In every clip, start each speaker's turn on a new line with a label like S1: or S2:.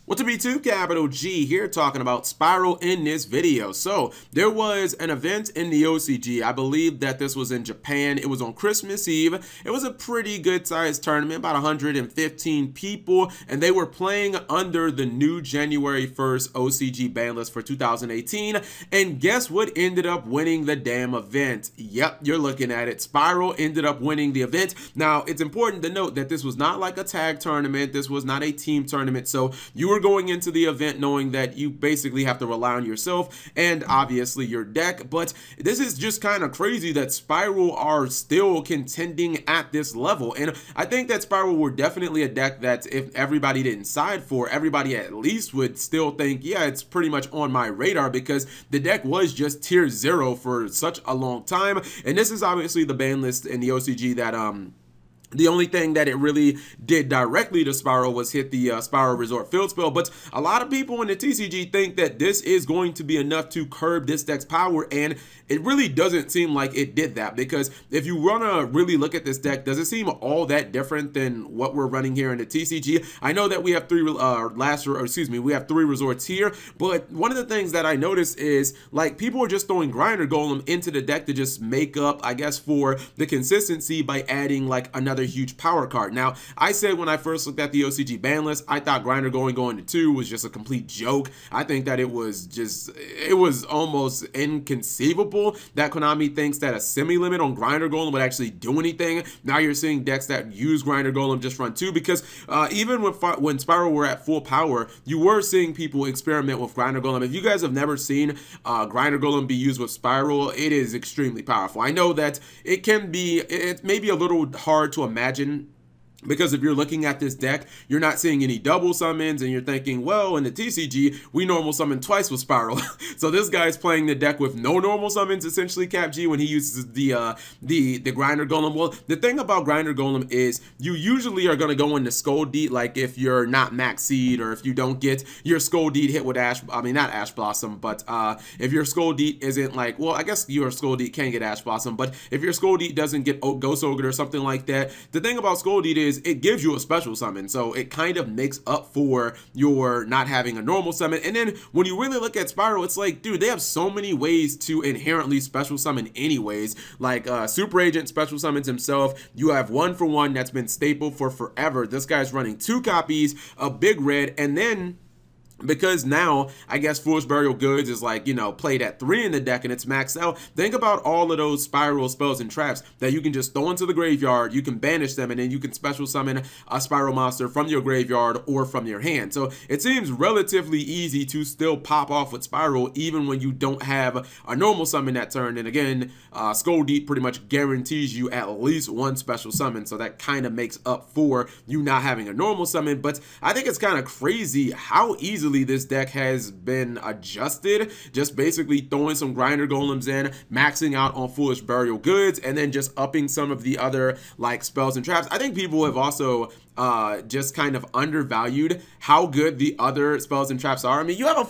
S1: What's a B2 capital G here talking about Spiral in this video. So there was an event in the OCG. I believe that this was in Japan. It was on Christmas Eve. It was a pretty good sized tournament, about 115 people, and they were playing under the new January 1st OCG ban list for 2018. And guess what ended up winning the damn event? Yep, you're looking at it. Spiral ended up winning the event. Now, it's important to note that this was not like a tag tournament. This was not a team tournament. So you were going into the event knowing that you basically have to rely on yourself and obviously your deck, but this is just kind of crazy that Spiral are still contending at this level. And I think that Spiral were definitely a deck that if everybody didn't side for, everybody at least would still think, yeah, it's pretty much on my radar, because the deck was just tier 0 for such a long time. And this is obviously the ban list in the OCG that the only thing that it really did directly to Spiral was hit the Spiral Resort Field Spell, but a lot of people in the TCG think that this is going to be enough to curb this deck's power, and it really doesn't seem like it did that, because if you want to really look at this deck, does it seem all that different than what we're running here in the TCG? I know that we have three resorts here, but one of the things that I noticed is, like, people are just throwing Grinder Golem into the deck to just make up, I guess, for the consistency by adding like another huge power card. Now, I said when I first looked at the OCG ban list, I thought Grinder going to 2 was just a complete joke. I think that it was almost inconceivable that Konami thinks that a semi-limit on Grinder Golem would actually do anything. Now you're seeing decks that use Grinder Golem just run 2, because even when Spiral were at full power, you were seeing people experiment with Grinder Golem. If you guys have never seen Grinder Golem be used with Spiral, it is extremely powerful. I know that it may be a little hard to imagine, because if you're looking at this deck, you're not seeing any double summons, and you're thinking, well, in the TCG, we normal summon twice with Spiral. So this guy's playing the deck with no normal summons, essentially, Cap G, when he uses the Grinder Golem. Well, the thing about Grinder Golem is you usually are going to go into Skull Deed, like if you're not Max Seed, or if you don't get your Skull Deed hit with not Ash Blossom, but if your Skull Deed isn't like, well, I guess your Skull Deed can get Ash Blossom, but if your Skull Deed doesn't get Ghost Ogre or something like that, the thing about Skull Deed is it gives you a special summon, so it kind of makes up for your not having a normal summon. And then when you really look at Spiral, it's like, dude, they have so many ways to inherently special summon anyways. Like Super Agent special summons himself. You have 1-for-1 that's been staple for forever. This guy's running 2 copies of Big Red, and then because now, I guess, Foolish Burial Goods is like, you know, played at 3 in the deck and it's maxed out. Think about all of those Spiral spells and traps that you can just throw into the graveyard, you can banish them, and then you can special summon a Spiral monster from your graveyard or from your hand. So it seems relatively easy to still pop off with Spiral even when you don't have a normal summon that turn. And again, Skull Deep pretty much guarantees you at least 1 special summon, so that kind of makes up for you not having a normal summon. But I think it's kind of crazy how easily this deck has been adjusted, just basically throwing some Grinder Golems in, maxing out on Foolish Burial Goods, and then just upping some of the other like spells and traps. I think people have also just kind of undervalued how good the other spells and traps are. I mean, you have a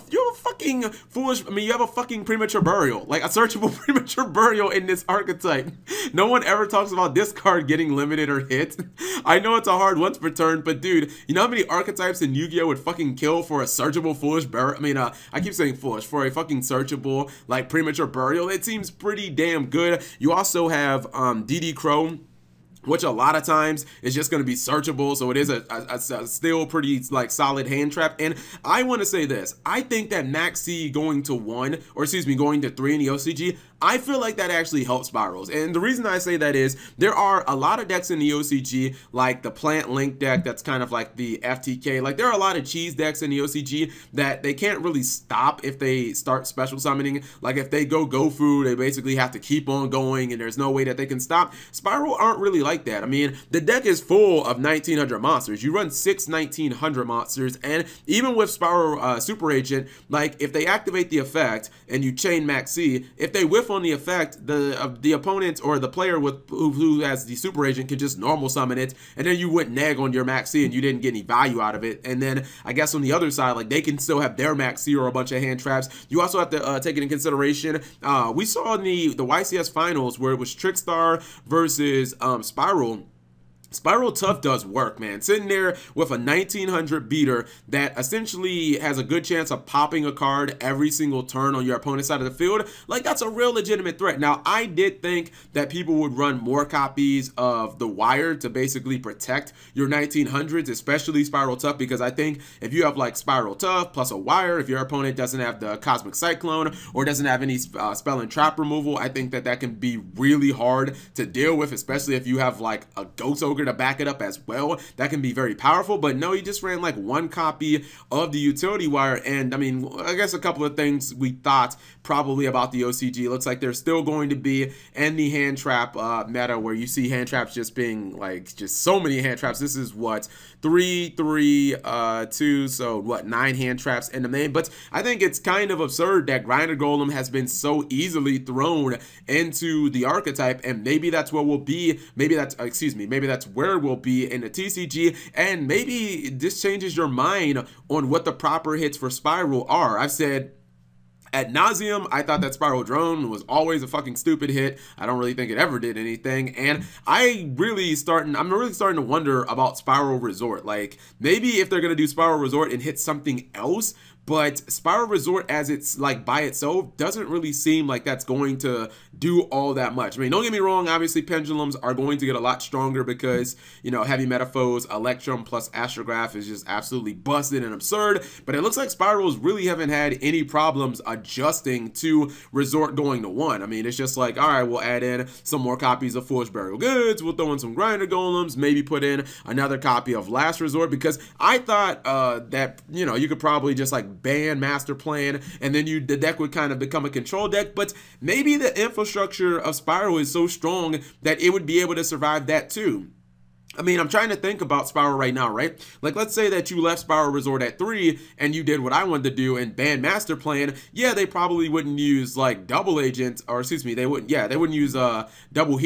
S1: fucking Premature Burial, like a searchable Premature Burial in this archetype. No one ever talks about this card getting limited or hit. I know it's a hard once per turn, but dude, you know how many archetypes in Yu-Gi-Oh would fucking kill for a searchable Foolish Burial? I mean, I keep saying foolish, for a fucking searchable like Premature Burial. It seems pretty damn good. You also have DD Crow, which a lot of times is just going to be searchable, so it is a still pretty like solid hand trap. And I want to say this, I think that Max C going to 1, or excuse me, going to 3 in the OCG, I feel like that actually helps Spirals. And the reason I say that is there are a lot of decks in the OCG, like the Plant Link deck that's kind of like the FTK. Like there are a lot of cheese decks in the OCG that they can't really stop if they start special summoning. Like if they go Gofu, they basically have to keep on going and there's no way that they can stop. Spiral aren't really like that. I mean, the deck is full of 1900 monsters. You run 6 1900 monsters, and even with Spiral Super Agent, like if they activate the effect and you chain Max C, if they whiff on the effect, the opponent or the player who has the Super Agent can just normal summon it, and then you went neg on your Max C and you didn't get any value out of it. And then I guess on the other side, like they can still have their Max C or a bunch of hand traps. You also have to take it in consideration. We saw in the YCS finals where it was Trickstar versus Spiral. Spiral Tough does work, man. Sitting there with a 1900 beater that essentially has a good chance of popping a card every single turn on your opponent's side of the field, like, that's a real legitimate threat. Now, I did think that people would run more copies of the Wire to basically protect your 1900s, especially Spiral Tough, because I think if you have like Spiral Tough plus a Wire, if your opponent doesn't have the Cosmic Cyclone or doesn't have any spell and trap removal, I think that that can be really hard to deal with, especially if you have like a Ghost Ogre to back it up as well. That can be very powerful. But no, he just ran like one copy of the Utility Wire, and I mean, I guess a couple of things we thought probably about the OCG. Looks like there's still going to be in the hand trap meta, where you see hand traps just being like just so many hand traps. This is what 3, 3, 2, so what, 9 hand traps in the main. But I think it's kind of absurd that Grinder Golem has been so easily thrown into the archetype, and maybe that's where we'll be. Maybe that's maybe that's where we'll be in the TCG, and maybe this changes your mind on what the proper hits for Spiral are. I've said ad nauseum, I thought that Spiral Drone was always a fucking stupid hit. I don't really think it ever did anything, and I'm really starting to wonder about Spiral Resort. Like, maybe if they're gonna do Spiral Resort and hit something else, but Spiral Resort as it's like by itself doesn't really seem like that's going to do all that much. I mean, don't get me wrong, obviously pendulums are going to get a lot stronger because, you know, heavy meta foes, Electrum plus Astrograph is just absolutely busted and absurd, but it looks like Spirals really haven't had any problems adjusting to Resort going to 1. I mean, it's just like, all right, we'll add in some more copies of Forged Burial Goods, we'll throw in some Grinder Golems, maybe put in another copy of Last Resort, because I thought that, you know, you could probably just like ban Master Plan, and then the deck would kind of become a control deck. But maybe the infrastructure of Spiral is so strong that it would be able to survive that too. I mean, I'm trying to think about Spiral right now, right? Like, let's say that you left Spiral Resort at 3 and you did what I wanted to do and ban Master Plan. Yeah, they probably wouldn't use like Double Agent, or excuse me, they wouldn't use Double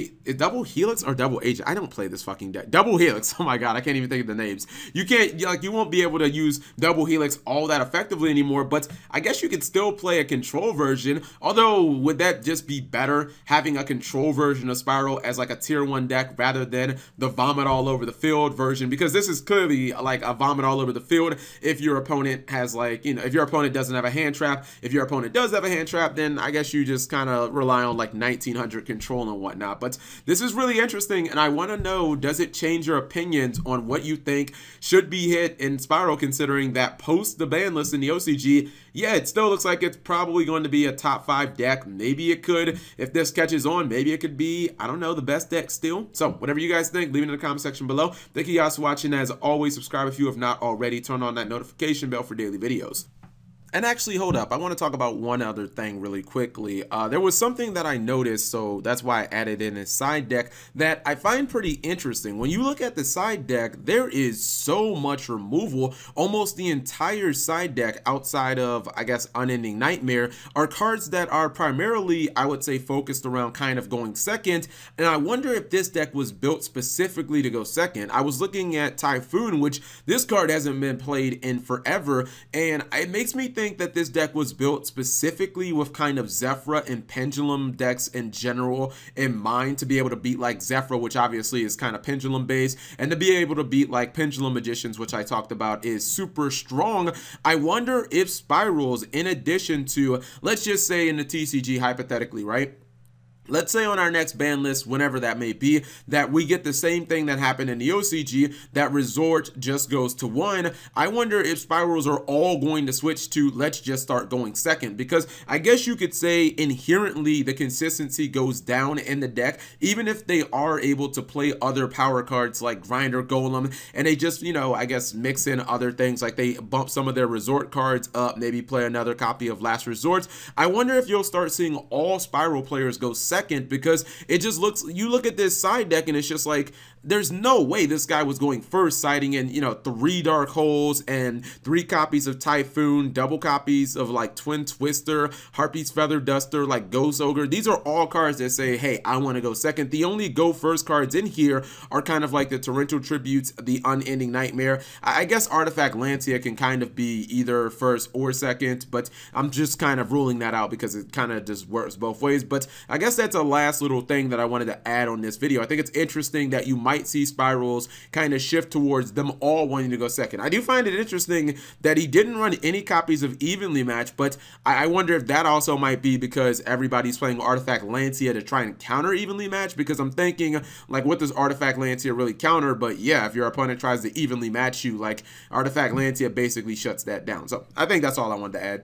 S1: Helix or Double Agent. I don't play this fucking deck. Double Helix. Oh my god, I can't even think of the names. You can't, like, you won't be able to use Double Helix all that effectively anymore, but I guess you could still play a control version. Although, would that just be better having a control version of Spiral as like a tier 1 deck rather than the Vomit All over the field version? Because this is clearly like a vomit all over the field if your opponent has, like, you know, if your opponent doesn't have a hand trap. If your opponent does have a hand trap, then I guess you just kind of rely on like 1900 control and whatnot. But this is really interesting, and I want to know, does it change your opinions on what you think should be hit in Spiral, considering that post the ban list in the OCG, yeah, it still looks like it's probably going to be a top 5 deck. Maybe it could, if this catches on, maybe it could be, I don't know, the best deck still. So whatever you guys think, leave it in the comment section below. Thank you guys for watching. As always, subscribe if you have not already. Turn on that notification bell for daily videos. And actually, hold up, I want to talk about one other thing really quickly. There was something that I noticed, so that's why I added in a side deck that I find pretty interesting. When you look at the side deck, there is so much removal. Almost the entire side deck, outside of, I guess, Unending Nightmare, are cards that are primarily, I would say, focused around kind of going second. And I wonder if this deck was built specifically to go second. I was looking at Typhoon, which this card hasn't been played in forever, and it makes me think that this deck was built specifically with kind of Zephyra and Pendulum decks in general in mind, to be able to beat like Zephyra, which obviously is kind of Pendulum based, and to be able to beat like Pendulum Magicians, which I talked about is super strong. I wonder if Spirals, in addition to, let's just say in the TCG hypothetically, right? Let's say on our next ban list, whenever that may be, that we get the same thing that happened in the OCG, that Resort just goes to 1. I wonder if Spirals are all going to switch to, let's just start going second, because I guess you could say inherently the consistency goes down in the deck, even if they are able to play other power cards like Grinder Golem, and they just, you know, I guess mix in other things, like they bump some of their Resort cards up, maybe play another copy of Last Resort. I wonder if you'll start seeing all Spiral players go second, because it just looks, you look at this side deck and it's just like, there's no way this guy was going first, citing in, you know, 3 Dark Holes and 3 copies of Typhoon, double copies of like Twin Twister, Harpy's Feather Duster, like Ghost Ogre. These are all cards that say, hey, I want to go second. The only go first cards in here are kind of like the Torrential Tributes, the Unending Nightmare. I guess Artifact Lancia can kind of be either first or second, but I'm just kind of ruling that out because it kind of just works both ways. But I guess that's that's a last little thing that I wanted to add on this video. I think it's interesting that you might see Spirals kind of shift towards them all wanting to go second. I do find it interesting that he didn't run any copies of Evenly Matched, but I wonder if that also might be because everybody's playing Artifact Lancia to try and counter Evenly Matched, because I'm thinking, like, what does Artifact Lancia really counter? But yeah, if your opponent tries to evenly match you, like, Artifact Lancia basically shuts that down. So I think that's all I wanted to add.